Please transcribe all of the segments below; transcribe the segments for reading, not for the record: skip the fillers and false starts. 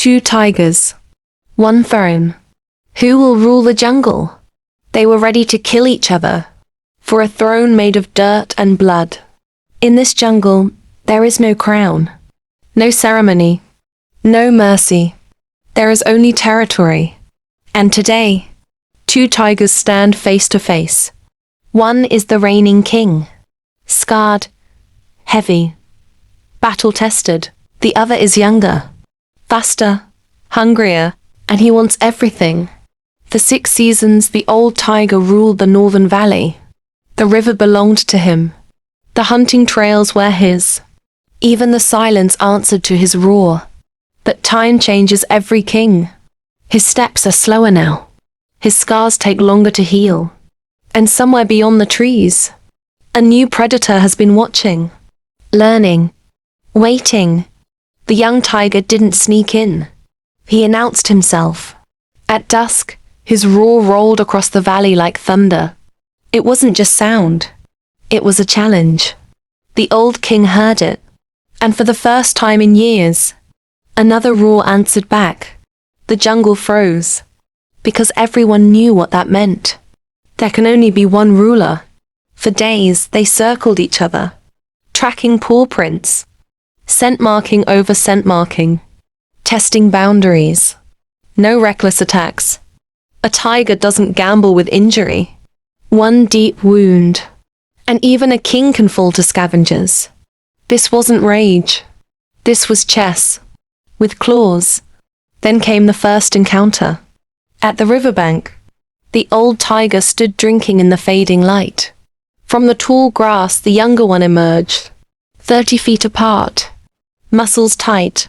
Two tigers. One throne. Who will rule the jungle? They were ready to kill each other for a throne made of dirt and blood. In this jungle, there is no crown, no ceremony, no mercy. There is only territory. And today, two tigers stand face to face. One is the reigning king, scarred, heavy, battle-tested. The other is younger, faster, hungrier, and he wants everything. For 6 seasons, the old tiger ruled the northern valley. The river belonged to him. The hunting trails were his. Even the silence answered to his roar. But time changes every king. His steps are slower now. His scars take longer to heal. And somewhere beyond the trees, a new predator has been watching, learning, waiting. The young tiger didn't sneak in. He announced himself. At dusk, his roar rolled across the valley like thunder. It wasn't just sound. It was a challenge. The old king heard it. And for the first time in years, another roar answered back. The jungle froze. Because everyone knew what that meant. There can only be one ruler. For days, they circled each other, tracking paw prints, scent marking over scent marking, testing boundaries. No reckless attacks. A tiger doesn't gamble with injury. One deep wound. And even a king can fall to scavengers. This wasn't rage. This was chess. With claws. Then came the first encounter. At the riverbank, the old tiger stood drinking in the fading light. From the tall grass, the younger one emerged, 30 feet apart, muscles tight,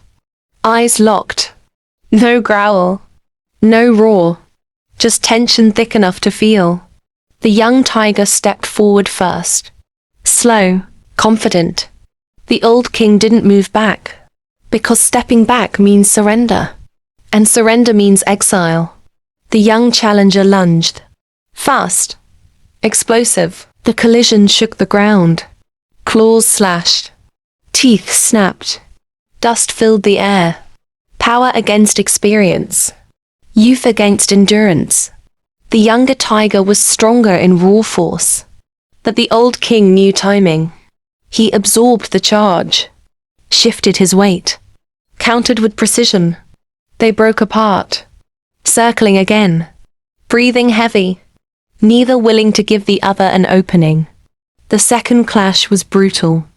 eyes locked. No growl, no roar, just tension thick enough to feel. The young tiger stepped forward first, slow, confident. The old king didn't move back, because stepping back means surrender, and surrender means exile. The young challenger lunged. Fast. Explosive. The collision shook the ground. Claws slashed. Teeth snapped. Dust filled the air. Power against experience. Youth against endurance. The younger tiger was stronger in raw force. But the old king knew timing. He absorbed the charge. Shifted his weight. Countered with precision. They broke apart. Circling again. Breathing heavy. Neither willing to give the other an opening. The second clash was brutal.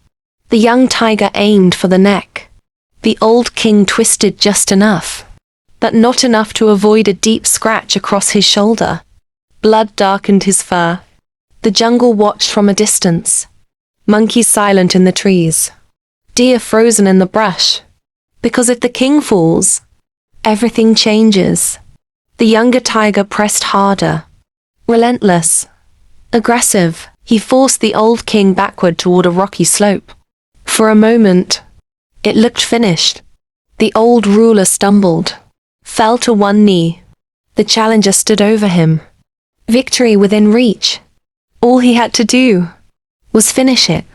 The young tiger aimed for the neck. The old king twisted just enough. But not enough to avoid a deep scratch across his shoulder. Blood darkened his fur. The jungle watched from a distance. Monkeys silent in the trees. Deer frozen in the brush. Because if the king falls, everything changes. The younger tiger pressed harder. Relentless. Aggressive. He forced the old king backward toward a rocky slope. For a moment, it looked finished. The old ruler stumbled. Fell to one knee. The challenger stood over him. Victory within reach. All he had to do was finish it.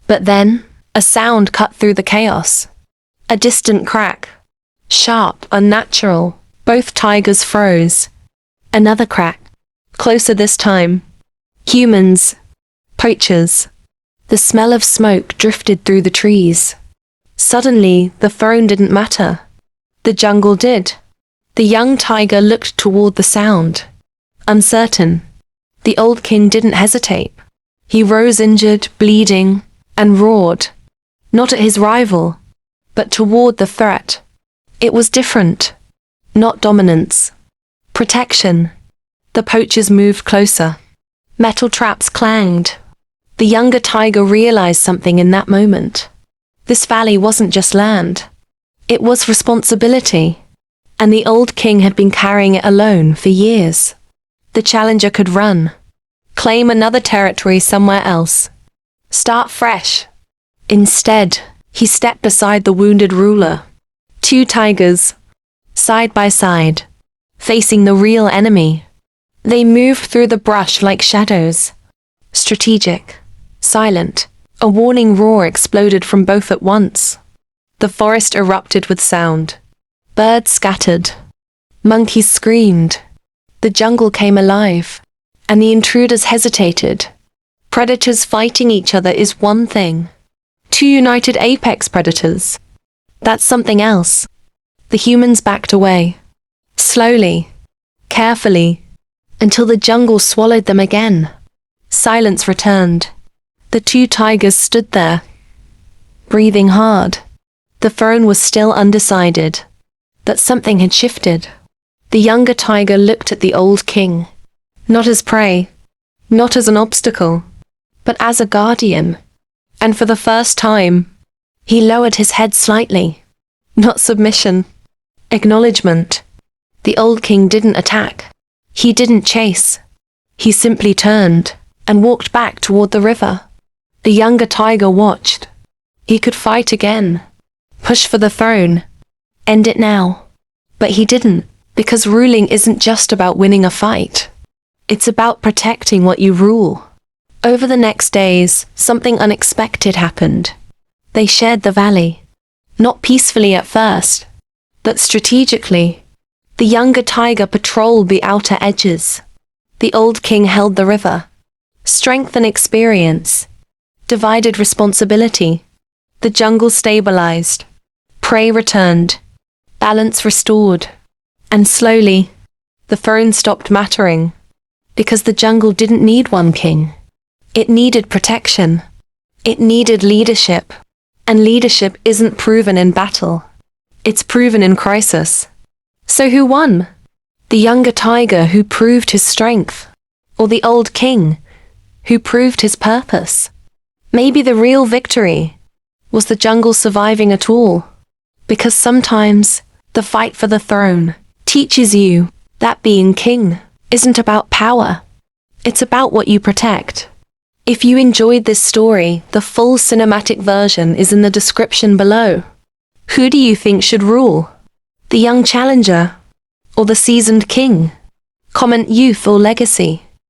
But then, a sound cut through the chaos. A distant crack. Sharp, unnatural. Both tigers froze. Another crack. Closer this time. Humans. Poachers. The smell of smoke drifted through the trees. Suddenly, the throne didn't matter. The jungle did. The young tiger looked toward the sound. Uncertain. The old king didn't hesitate. He rose injured, bleeding, and roared. Not at his rival, but toward the threat. It was different. Not dominance. Protection. The poachers moved closer. Metal traps clanged. The younger tiger realized something in that moment. This valley wasn't just land. It was responsibility. And the old king had been carrying it alone for years. The challenger could run. Claim another territory somewhere else. Start fresh. Instead, he stepped beside the wounded ruler. Two tigers, side by side, facing the real enemy. They moved through the brush like shadows. Strategic, silent. A warning roar exploded from both at once. The forest erupted with sound. Birds scattered. Monkeys screamed. The jungle came alive, and the intruders hesitated. Predators fighting each other is one thing. Two united apex predators. That's something else. The humans backed away. Slowly, carefully, until the jungle swallowed them again. Silence returned. The two tigers stood there, breathing hard. The throne was still undecided, but something had shifted. The younger tiger looked at the old king, not as prey, not as an obstacle, but as a guardian. And for the first time, he lowered his head slightly. Not submission, acknowledgement. The old king didn't attack. He didn't chase. He simply turned and walked back toward the river. The younger tiger watched. He could fight again, push for the throne, end it now. But he didn't, because ruling isn't just about winning a fight. It's about protecting what you rule. Over the next days, something unexpected happened. They shared the valley. Not peacefully at first, but strategically. The younger tiger patrolled the outer edges. The old king held the river. Strength and experience. Divided responsibility. The jungle stabilized. Prey returned. Balance restored. And slowly, the throne stopped mattering. Because the jungle didn't need one king. It needed protection. It needed leadership. And leadership isn't proven in battle. It's proven in crisis. So who won? The younger tiger who proved his strength? Or the old king who proved his purpose? Maybe the real victory was the jungle surviving at all. Because sometimes the fight for the throne teaches you that being king isn't about power. It's about what you protect. If you enjoyed this story, the full cinematic version is in the description below. Who do you think should rule? The young challenger or the seasoned king? Comment youth or legacy.